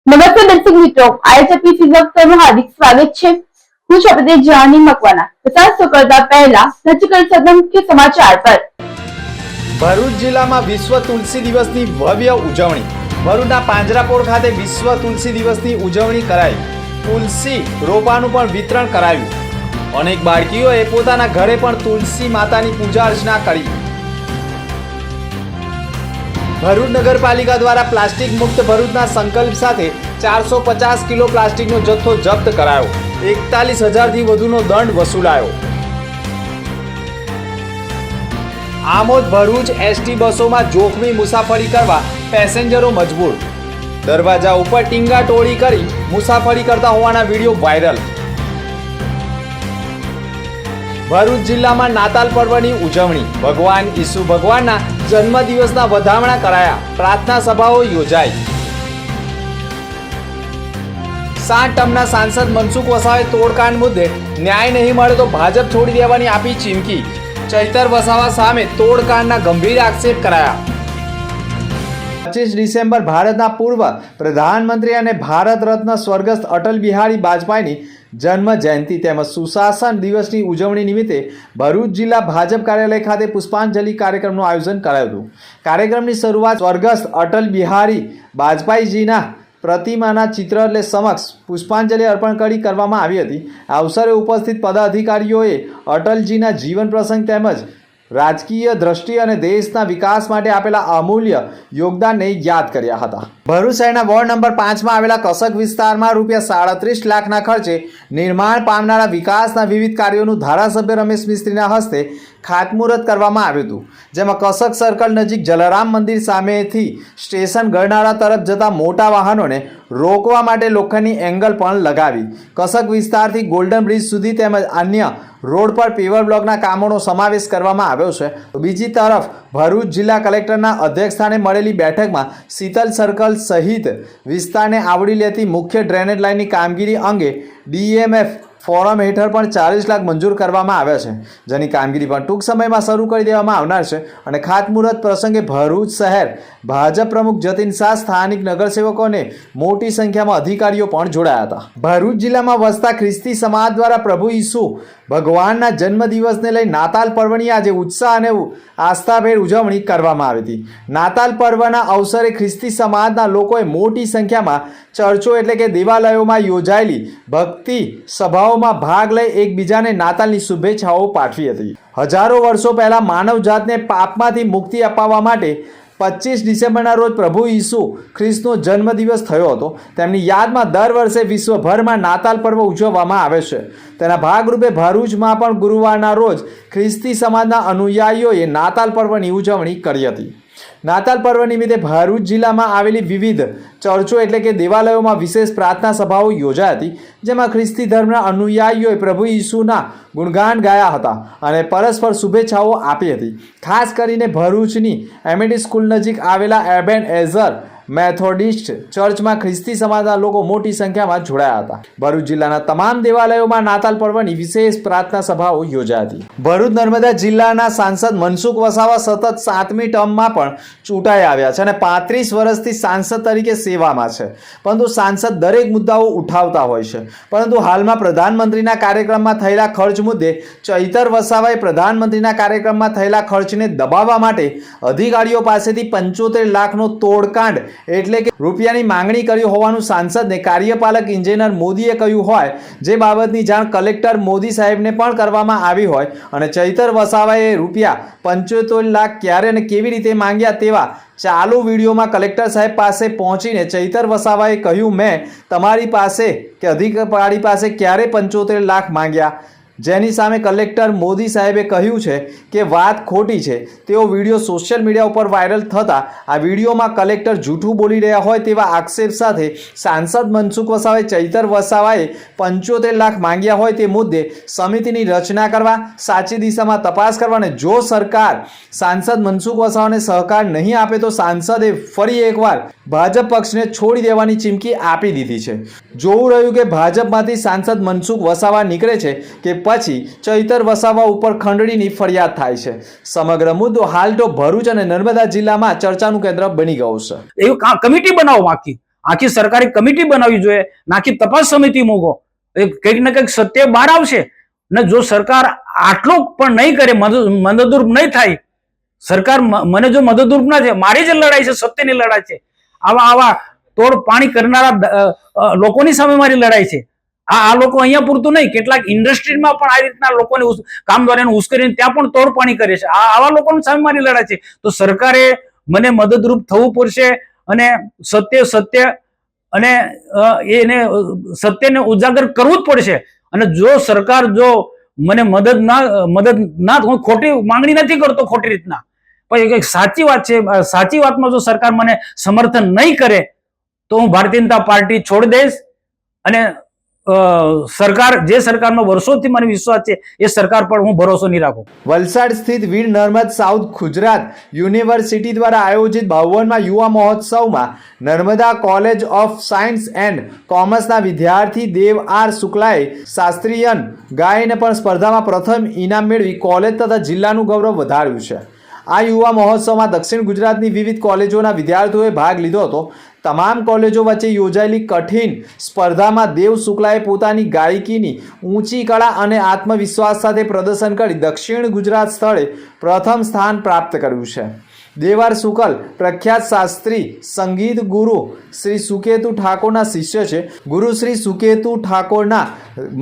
નમસ્તે દર્શક મિત્રો, આઈએસપી સિઝન હાર્દિક સ્વાગત છે। હું છું પ્રદેશ જાની મકવાના। પ્રસાર કરતા પહેલા નજર કરી મુખ્ય સમાચાર પર। ભરૂચ જિલ્લામાં વિશ્વ તુલસી દિવસની ભવ્ય ઉજવણી। ભરૂચના પાંજરાપોળ ખાતે વિશ્વ તુલસી દિવસની ઉજવણી કરાઈ। તુલસી રોપાનું પણ વિતરણ કરાયું। અનેક બાળકીઓએ પોતાના ઘરે પણ તુલસી માતાની પૂજા અર્ચના કરી। ભરૂચ નગરપાલિકા દ્વારા પ્લાસ્ટિક મુક્ત ભરૂચના સંકલ્પ સાથે 450 કિલો પ્લાસ્ટિકનો જથ્થો જપ્ત કરાયો। 41,000 થી વધુનો દંડ વસૂલાયો। આમોદ ભરૂચ એસટી બસોમાં જોખમી મુસાફરી કરવા પેસેન્જરો મજબૂર। દરવાજા ઉપર ટીંગા ટોળી કરી મુસાફરી કરતા હોવાના વિડીયો વાયરલ। ભરૂચ જિલ્લામાં નાતાલ પર્વની ઉજવણી। ભગવાન ઈસુ ભગવાનના જન્મદિવસના વધામણા કરાયા। પ્રાર્થના સભાઓ યોજાઈ। 7 ટર્મના સાંસદ મનસુખ વસાવાએ તોડકાંડ મુદ્દે ન્યાય નહીં મળે તો ભાજપ છોડી દેવાની આપી ચીમકી। ચૈતર વસાવા સામે તોડકાંડના ગંભીર આક્ષેપ કરાયા। 25 ડિસેમ્બર ભારતના પૂર્વ પ્રધાનમંત્રી અને ભારત રત્ન સ્વર્ગસ્થ અટલ બિહારી વાજપેયીની જન્મ જયંતિ તેમજ સુશાસન દિવસની ઉજવણી નિમિત્તે ભરૂચ જિલ્લા ભાજપ કાર્યાલય ખાતે પુષ્પાંજલિ કાર્યક્રમનું આયોજન કરાયું હતું। કાર્યક્રમની શરૂઆત સ્વર્ગસ્થ અટલ બિહારી વાજપેયીજીના પ્રતિમાના ચિત્ર સમક્ષ પુષ્પાંજલિ અર્પણ કરી કરવામાં આવી હતી। આ અવસરે ઉપસ્થિત પદાધિકારીઓએ અટલજીના જીવન પ્રસંગ તેમજ રાજકીય દ્રષ્ટિ અને દેશના વિકાસ માટે આપેલા અમૂલ્ય યોગદાનને યાદ કર્યા હતા। ભરૂચ શહેરના વોર્ડ નંબર 5માં આવેલા કસક વિસ્તારમાં ₹37 લાખના ખર્ચે નિર્માણ પામનારા વિકાસના વિવિધ કાર્યોનું ધારાસભ્ય રમેશ મિસ્ત્રીના હસ્તે ખાતમુહૂર્ત કરવામાં આવ્યું હતું। જેમાં કસક સર્કલ નજીક જલારામ મંદિર સામેથી સ્ટેશન ગરનાળા તરફ જતા મોટા વાહનોને રોકવા માટે લોખંડની એંગલ પણ લગાવી। કસક વિસ્તારથી ગોલ્ડન બ્રિજ સુધી તેમજ અન્ય રોડ પર પેવર બ્લોકના કામોનો સમાવેશ કરવામાં આવ્યો છે। બીજી તરફ ભરૂચ જિલ્લા કલેક્ટરના અધ્યક્ષસ્થાને મળેલી બેઠકમાં શીતલ સર્કલ સહિત વિસ્તારને આવરી લેતી મુખ્ય ડ્રેનેજ લાઇનની કામગીરી અંગે ડીએમએફ ફોરમ હેઠળ પણ 40 લાખ મંજૂર કરવામાં આવ્યા છે, જેની કામગીરી પણ ટૂંક સમયમાં શરૂ કરી દેવામાં આવનાર છે। અને ખાતમુહૂર્ત પ્રસંગે ભરૂચ શહેર ભાજપ પ્રમુખ જતીન શાહ, સ્થાનિક નગરસેવકો અને મોટી સંખ્યામાં અધિકારીઓ પણ જોડાયા હતા। ભરૂચ જિલ્લામાં વસતા ખ્રિસ્તી સમાજ દ્વારા પ્રભુ ઈસુ ભગવાનના જન્મદિવસને લઈ નાતાલ પર્વની આજે ઉત્સાહ અને આસ્થાભેર ઉજવણી કરવામાં આવી હતી। નાતાલ પર્વના અવસરે ખ્રિસ્તી સમાજના લોકોએ મોટી સંખ્યામાં ચર્ચો એટલે કે દેવાલયોમાં યોજાયેલી ભક્તિ સભાઓમાં ભાગ લઈ એકબીજાને નાતાલની શુભેચ્છાઓ પાઠવી હતી। હજારો વર્ષો પહેલા માનવજાતને પાપમાંથી મુક્તિ અપાવવા માટે 25 ડિસેમ્બરના રોજ પ્રભુ ઈસુ ખ્રિસ્તનો જન્મદિવસ થયો હતો। તેમની યાદમાં દર વર્ષે વિશ્વભરમાં નાતાલ પર્વ ઉજવવામાં આવે છે। તેના ભાગરૂપે ભરૂચમાં પણ ગુરુવારના રોજ ખ્રિસ્તી સમાજના અનુયાયીઓએ નાતાલ પર્વની ઉજવણી કરી હતી। નાતાલ પર્વ નિમિત્તે ભરૂચ જિલ્લામાં આવેલી વિવિધ ચર્ચો એટલે કે દેવાલયોમાં વિશેષ પ્રાર્થના સભાઓ યોજાઈ હતી, જેમાં ખ્રિસ્તી ધર્મના અનુયાયીઓએ પ્રભુ ઈસુના ગુણગાન ગાયા હતા અને પરસ્પર શુભેચ્છાઓ આપી હતી। ખાસ કરીને ભરૂચની એમએડી સ્કૂલ નજીક આવેલા એબેન એઝર મેથોડિસ્ટ ચર્ચમાં ખ્રિસ્તી સમાજના લોકો મોટી સંખ્યામાં જોડાયા હતા। ભરૂચ જિલ્લાના તમામ દેવાલયોમાં નાતાલ પર્વની વિશેષ પ્રાર્થના સભાઓ યોજાઈ હતી। ભરૂચ નર્મદા જિલ્લાના સાંસદ મનસુખ વસાવા સતત 7મી ટર્મમાં પણ ચૂંટાઈ આવ્યા છે અને 35 વર્ષથી સાંસદ તરીકે સેવામાં છે, પરંતુ સાંસદ દરેક મુદ્દાઓ ઉઠાવતા હોય છે। પરંતુ હાલમાં પ્રધાનમંત્રીના કાર્યક્રમમાં થયેલા ખર્ચ મુદ્દે ચૈતર વસાવાએ પ્રધાનમંત્રીના કાર્યક્રમમાં થયેલા ખર્ચને દબાવવા માટે અધિકારીઓ પાસેથી 75 લાખનો તોડકાંડ એટલે કે રૂપિયાની માંગણી કરી હોવાનું સાંસદને કાર્યપાલક ઇજનેર મોદીએ કહ્યું હોય, જે બાબતની જાણ કલેક્ટર મોદી સાહેબને પણ કરવામાં આવી હોય અને ચૈતર વસાવાએ ₹75 લાખ ક્યારે અને કેવી રીતે માંગ્યા તેવા ચાલુ વિડીયોમાં કલેક્ટર સાહેબ પાસે પહોંચીને ચૈતર વસાવાએ કહ્યું, મેં તમારી પાસે કે અધિકારી પાસે ક્યારે 75 લાખ માંગ્યા, જેની સામે કલેક્ટર મોદી સાહેબે કહ્યું છે કે વાત ખોટી છે। તેઓ વિડીયો સોશિયલ મીડિયા ઉપર વાયરલ થતા આ વિડીયોમાં કલેક્ટર જૂઠું બોલી રહ્યા હોય તેવા આક્ષેપ સાથે સાંસદ મનસુખ વસાવાએ ચૈતર વસાવાએ 75 લાખ માંગ્યા હોય તે મુદ્દે સમિતિની રચના કરવા, સાચી દિશામાં તપાસ કરવા અને જો સરકાર સાંસદ મનસુખ વસાવાને સહકાર નહીં આપે તો સાંસદે ફરી એકવાર ભાજપ પક્ષને છોડી દેવાની ચીમકી આપી દીધી છે। જોવું રહ્યું કે ભાજપમાંથી સાંસદ મનસુખ વસાવા નીકળે છે કે પછી ચૈતર વસાવા ઉપર ખંડણીની ફરિયાદ થાય છે। સમગ્ર મુદ્દો હાલ તો ભરૂચ અને નર્મદા જિલ્લામાં ચર્ચાનું કેન્દ્ર બની ગયો છે। એવું કમિટી બનાવો આખી આખી સરકારી કમિટી બનાવવી જોઈએ, આખી તપાસ સમિતિ મૂકો, કંઈક ને કંઈક સત્ય બહાર આવશે. ને જો સરકાર આટલું પણ નહીં કરે, મદદરૂપ નહીં થાય, સરકાર મને જો મદદરૂપ ના થાય, મારી જે લડાઈ છે સત્યની લડાઈ છે, આવા તોડ પાણી કરનારા લોકોની સામે મારી લડાઈ છે. આ લોકો અહીંયા પૂરતું નહીં, કેટલાક ઇન્ડસ્ટ્રીમાં પણ આ રીતના લોકોને કામદારોને ઉશ્કેરીને ત્યાં પણ તોડ પાણી કરે છે. આવા લોકોની સામે મારી લડાઈ છે. તો સરકારે મને મદદરૂપ થવું પડશે અને સત્ય અને એને સત્યને ઉજાગર કરવું જ પડશે. અને જો સરકાર જો મને મદદ ના હું ખોટી માંગણી નથી કરતો ખોટી રીતના, પણ એક સાચી વાત છે, સાચી વાતમાં જો સરકાર મને સમર્થન નહીં કરે તો હું ભારતીય જનતા પાર્ટી છોડી દઈશ. અને સરકાર જે સરકારનો વર્ષોથી મને વિશ્વાસ છે એ સરકાર પર હું ભરોસો નહીં રાખું. વલસાડ સ્થિત વીર નર્મદ સાઉથ ગુજરાત યુનિવર્સિટી દ્વારા આયોજિત 52મા યુવા મહોત્સવમાં Narmada college of science and કોમર્સના વિદ્યાર્થી દેવ આર શુક્લાએ શાસ્ત્રીયન ગાયને પણ સ્પર્ધામાં પ્રથમ ઇનામ મેળવી કોલેજ તથા જિલ્લાનું ગૌરવ વધાર્યું છે. આ યુવા મહોત્સવમાં દક્ષિણ ગુજરાતની વિવિધ કોલેજોના વિદ્યાર્થીઓએ ભાગ લીધો હતો. તમામ કોલેજો વચ્ચે યોજાયેલી કઠિન સ્પર્ધામાં દેવ શુક્લાએ પોતાની ગાયકીની ઊંચી કળા અને આત્મવિશ્વાસ સાથે પ્રદર્શન કરી દક્ષિણ ગુજરાત સ્થળે પ્રથમ સ્થાન પ્રાપ્ત કર્યું છે. દેવાર શુકલ પ્રખ્યાત શાસ્ત્રી સંગીત ગુરુ શ્રી સુકેતુ ઠાકોરના શિષ્ય છે. ગુરુ શ્રી સુકેતુ ઠાકોરના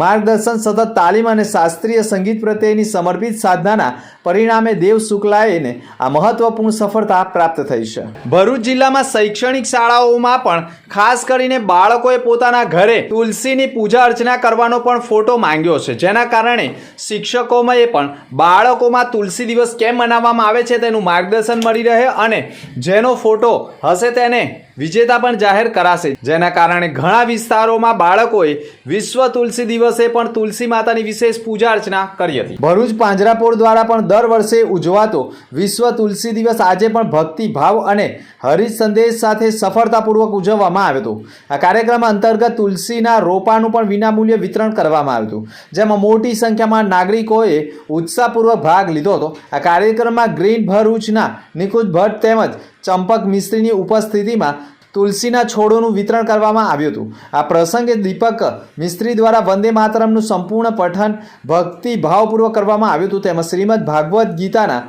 માર્ગદર્શન, સતત તાલીમ અને શાસ્ત્રીય સંગીત પ્રત્યેની સમર્પિત સાધનાના પરિણામે દેવ શુક્લાને આ મહત્વપૂર્ણ સફળતા પ્રાપ્ત થઈ છે. ભરૂચ જિલ્લામાં શૈક્ષણિક શાળાઓમાં પણ ખાસ કરીને બાળકોએ પોતાના ઘરે તુલસીની પૂજા અર્ચના કરવાનો પણ ફોટો માંગ્યો છે, જેના કારણે શિક્ષકોમાં પણ બાળકોમાં તુલસી દિવસ કેમ મનાવવામાં આવે છે તેનું માર્ગદર્શન મળી રહે અને જેનો ફોટો હશે તેને વિજેતા પણ જાહેર કરાશે. જેના કારણે ઘણા વિસ્તારોમાં બાળકોએ વિશ્વ તુલસી દિવસે પણ તુલસી માતાની વિશેષ પૂજા અર્ચના કરી હતી. ભરૂચ પાંજરાપોળ દ્વારા પણ દર વર્ષે ઉજવાતો વિશ્વ તુલસી દિવસ આજે પણ ભક્તિ ભાવ અને હરિત સંદેશ સાથે સફળતાપૂર્વક ઉજવવામાં આવ્યો હતો. આ કાર્યક્રમ અંતર્ગત તુલસીના રોપાનું પણ વિનામૂલ્યે વિતરણ કરવામાં આવ્યું હતું, જેમાં મોટી સંખ્યામાં નાગરિકોએ ઉત્સાહપૂર્વક ભાગ લીધો હતો. આ કાર્યક્રમમાં ગ્રીન ભરૂચના નિકુંજ ભટ્ટ તેમજ ચંપક મિસ્ત્રીની ઉપસ્થિતિમાં તુલસીના છોડોનું વિતરણ કરવામાં આવ્યું હતું. આ પ્રસંગે દીપક મિસ્ત્રી દ્વારા વંદે માતરમનું સંપૂર્ણ પઠન ભક્તિ ભાવપૂર્વક કરવામાં આવ્યું હતું. તેમજ શ્રીમદ ભાગવત ગીતાના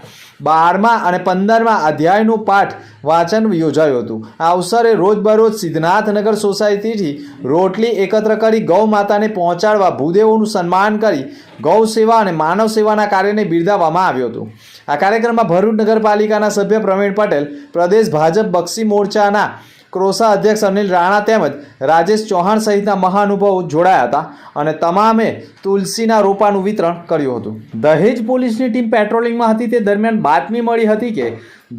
12મા અને 15મા અધ્યાયનું પાઠ વાંચન યોજાયું હતું. આ અવસરે રોજબરોજ સિદ્ધનાથનગર સોસાયટીથી રોટલી એકત્ર કરી ગૌ માતાને પહોંચાડવા ભૂદેવોનું સન્માન કરી ગૌ સેવા અને માનવ સેવાના કાર્યને બિરદાવવામાં આવ્યું હતું. આ કાર્યક્રમમાં ભરૂચ નગરપાલિકાના સભ્ય પ્રવીણ પટેલ, પ્રદેશ ભાજપ બક્ષી મોરચાના ક્રોસા અધ્યક્ષ અનિલ રાણા તેમજ રાજેશ ચૌહાણ સહિતના મહાનુભાવો જોડાયા હતા અને તમામે તુલસીના રોપાનું વિતરણ કર્યું હતું. દહેજ પોલીસની ટીમ પેટ્રોલિંગમાં હતી તે દરમિયાન બાતમી મળી હતી કે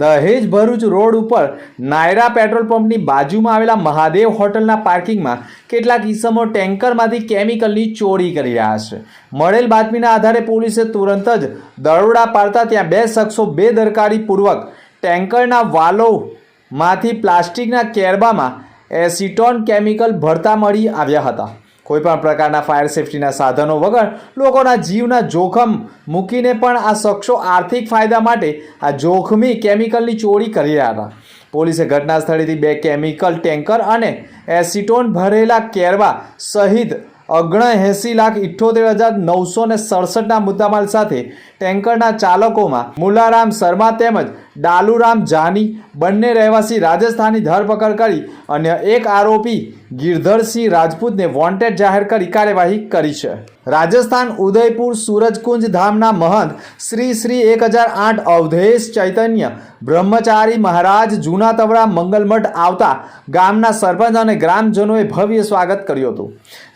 દહેજ ભરૂચ રોડ ઉપર નાયરા પેટ્રોલ પંપની બાજુમાં આવેલા મહાદેવ હોટલના પાર્કિંગમાં કેટલાક ઈસમો ટેન્કરમાંથી કેમિકલની ચોરી કરી રહ્યા છે. મળેલ બાતમીના આધારે પોલીસે તુરંત જ દરોડા પાડતા ત્યાં 2 શખ્સો બેદરકારીપૂર્વક ટેન્કરના વાલ્વમાંથી પ્લાસ્ટિકના કેરબામાં એસિટોન કેમિકલ ભરતા મળી આવ્યા હતા. કોઈપણ પ્રકારના ફાયર સેફ્ટીના સાધનો વગર લોકોના જીવના જોખમ મૂકીને પણ આ શખ્સો આર્થિક ફાયદા માટે આ જોખમી કેમિકલની ચોરી કરી રહ્યા હતા. પોલીસે ઘટના સ્થળેથી 2 કેમિકલ ટેન્કર અને એસિટોન ભરેલા કેરબા સહિત 79,78,967ના મુદ્દામાલ સાથે ટેન્કરના ચાલકોમાં મુલારામ શર્મા તેમજ ડાલુરામ જાની બંને રહેવાસી રાજસ્થાનની ધરપકડ કરી અન્ય એક આરોપી ગિરધરસિંહ રાજપૂતને વોન્ટેડ જાહેર કરી કાર્યવાહી કરી છે. રાજસ્થાન ઉદયપુર સૂરજકુંજ ધામના મહંત શ્રી 1008 અવધેશ ચૈતન્ય બ્રહ્મચારી મહારાજ જૂના તવડા મંગલમઠ આવતા ગામના સરપંચ અને ગ્રામજનોએ ભવ્ય સ્વાગત કર્યું હતું.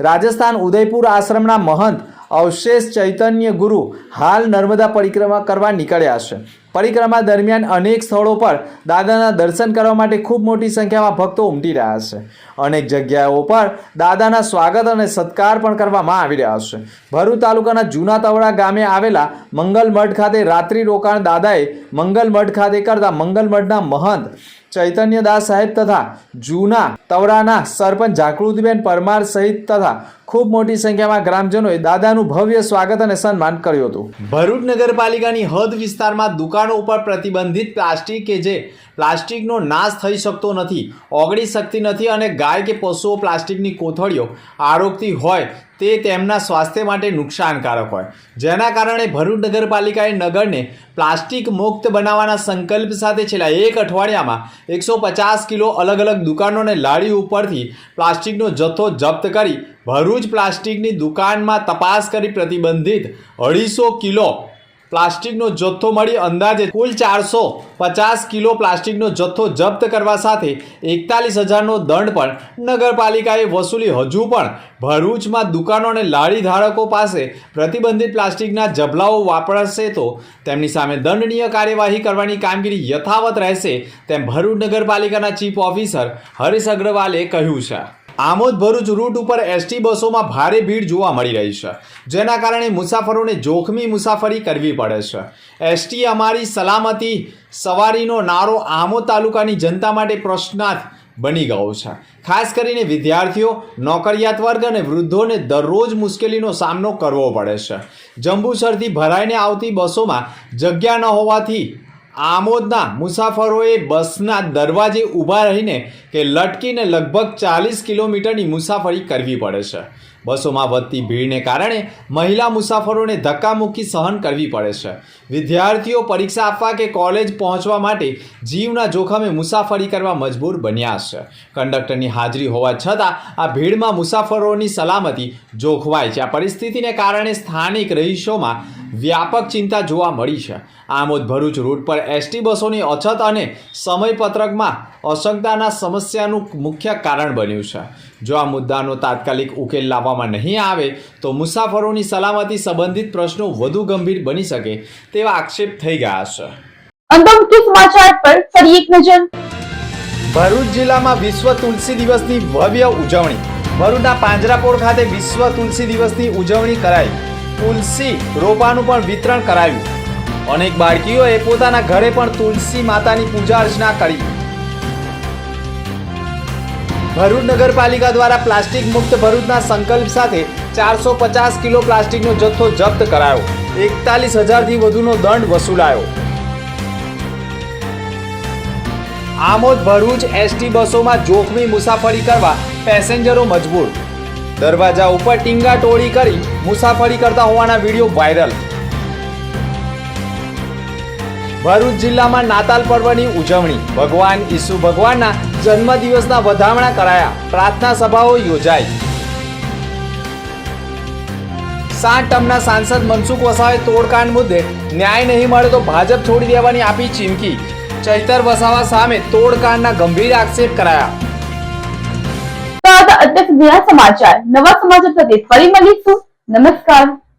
રાજસ્થાન ઉદયપુર આશ્રમના મહંત અવશેષ ચૈતન્ય ગુરુ હાલ નર્મદા પરિક્રમા કરવા નીકળ્યા છે. પરિક્રમા દરમિયાન અનેક સ્થળો પર દાદાના દર્શન કરવા માટે ખૂબ મોટી સંખ્યામાં ભક્તો ઉમટી રહ્યા છે. અનેક જગ્યાઓ પર દાદાના સ્વાગત અને સત્કાર પણ કરવામાં આવી રહ્યા છે. ભરૂચ તાલુકાના જૂના તવડા ગામે આવેલા મંગલમઠ ખાતે રાત્રિ રોકાણ દાદાએ મંગલમઠ ખાતે કરતા મંગલમઠના મહંત ચૈતન્યદાસ સાહેબ તથા જૂના તવરાના સરપંચ જાગૃતિબેન પરમાર સહિત તથા ખૂબ મોટી સંખ્યામાં ગ્રામજનોએ દાદાનું ભવ્ય સ્વાગત અને સન્માન કર્યું હતું. ભરૂચ નગરપાલિકાની હદ વિસ્તારમાં દુકાનો ઉપર પ્રતિબંધિત પ્લાસ્ટિક કે જે પ્લાસ્ટિકનો નાશ થઈ શકતો નથી, ઓગળી શકતી નથી અને ગાય કે પશુઓ પ્લાસ્ટિકની કોથળીઓ આરોગતી હોય તે તેમના સ્વાસ્થ્ય માટે નુકસાનકારક હોય, જેના કારણે ભરૂચ નગરપાલિકાએ નગરને પ્લાસ્ટિક મુક્ત બનાવવાના સંકલ્પ સાથે છેલ્લા એક અઠવાડિયામાં 150 કિલો અલગ અલગ દુકાનો અને લારી ઉપરથી પ્લાસ્ટિકનો જથ્થો જપ્ત કરી ભરૂચ પ્લાસ્ટિકની દુકાનમાં તપાસ કરી પ્રતિબંધિત 250 કિલો પ્લાસ્ટિકનો જથ્થો મળી અંદાજે કુલ 450 કિલો પ્લાસ્ટિકનો જથ્થો જપ્ત કરવા સાથે 41,000નો દંડ પણ નગરપાલિકાએ વસૂલી હજુ પણ ભરૂચમાં દુકાનો અને લારી ધારકો પાસે પ્રતિબંધિત પ્લાસ્ટિકના જબલાઓ વાપરશે તો તેમની સામે દંડનીય કાર્યવાહી કરવાની કામગીરી યથાવત રહેશે તેમ ભરૂચ નગરપાલિકાના ચીફ ઓફિસર હરીશ અગ્રવાલે કહ્યું છે. આમોદ ભરૂચ રૂટ ઉપર એસટી બસોમાં ભારે ભીડ જોવા મળી રહી છે, જેના કારણે મુસાફરોને જોખમી મુસાફરી કરવી પડે છે. એસટી અમારી સલામતી સવારીનો નારો આમોદ તાલુકાની જનતા માટે પ્રશ્નાર્થ બની ગયો છે. ખાસ કરીને વિદ્યાર્થીઓ, નોકરિયાત વર્ગ અને વૃદ્ધોને દરરોજ મુશ્કેલીનો સામનો કરવો પડે છે. જંબુસરથી ભરાઈને આવતી બસોમાં જગ્યા ન હોવાથી આમોદના મુસાફરોએ બસના દરવાજે ઊભા રહીને કે લટકીને લગભગ 40 કિલોમીટરની મુસાફરી કરવી પડે છે. બસોમાં વધતી ભીડને કારણે મહિલા મુસાફરોને ધક્કામુક્કી સહન કરવી પડે છે. વિદ્યાર્થીઓ પરીક્ષા આપવા કે કોલેજ પહોંચવા માટે જીવના જોખમે મુસાફરી કરવા મજબૂર બન્યા છે. કંડક્ટરની હાજરી હોવા છતાં આ ભીડમાં મુસાફરોની સલામતી જોખવાય છે. આ પરિસ્થિતિને કારણે સ્થાનિક રહીશોમાં વ્યાપક ચિંતા જોવા મળી છે. આમોદ ભરૂચ રૂટ પર એસટી બસોની અછત અને સમયપત્રકમાં અસંગતતાના સમસ્યાનું મુખ્ય કારણ બન્યું છે. જો આ મુદ્દાનો તાત્કાલિક ઉકેલ લાવવામાં નહીં આવે તો મુસાફરોની સલામતી સંબંધિત પ્રશ્નો વધુ ગંભીર બની શકે તેવા આક્ષેપ થઈ ગયા છે. અંતમ સમાચાર પર ફરી એક નજર. ભરૂચ જિલ્લામાં વિશ્વ તુલસી દિવસની ભવ્ય ઉજવણી. ભરૂચના પાંજરાપોળ ખાતે વિશ્વ તુલસી દિવસની ઉજવણી કરાઈ. તુલસી રોપાનું પણ વિતરણ કરાયું. અનેક બાળકીઓએ પોતાના ઘરે પણ તુલસી માતાની પૂજા અર્ચના કરી. ભરૂચ નગરપાલિકા દ્વારા પ્લાસ્ટિક મુક્ત ભરૂચના સંકલ્પ સાથે 450 કિલો પ્લાસ્ટિકનો જથ્થો જપ્ત કરાયો. 41,000થી વધુનો દંડ વસૂલાયો. આમોદ ભરૂચ એસટી બસોમાં જોખમી મુસાફરી કરવા પેસેન્જરો મજબૂર. દરવાજા ઉપર ટીંગા ટોળી કરી મુસાફરી કરતા હોવાના વિડીયો વાયરલ. ભરૂચ જિલ્લામાં નાતાલ પર્વની ઉજવણી. ભગવાન ઈસુ ભગવાનના જન્મદિવસના વધામણા કરાયા. પ્રાર્થના સભાઓ યોજાઈ. 7 ટર્મના સાંસદ મનસુખ વસાવાએ તોડકાંડ મુદ્દે ન્યાય નહીં મળે તો ભાજપ છોડી દેવાની આપી ચીમકી. ચૈતર વસાવા સામે તોડકાંડના ગંભીર આક્ષેપ કરાયા. અત્યાર સુધીના સમાચાર. નવા સમાચાર સાથે ફરી મળીશું. નમસ્કાર.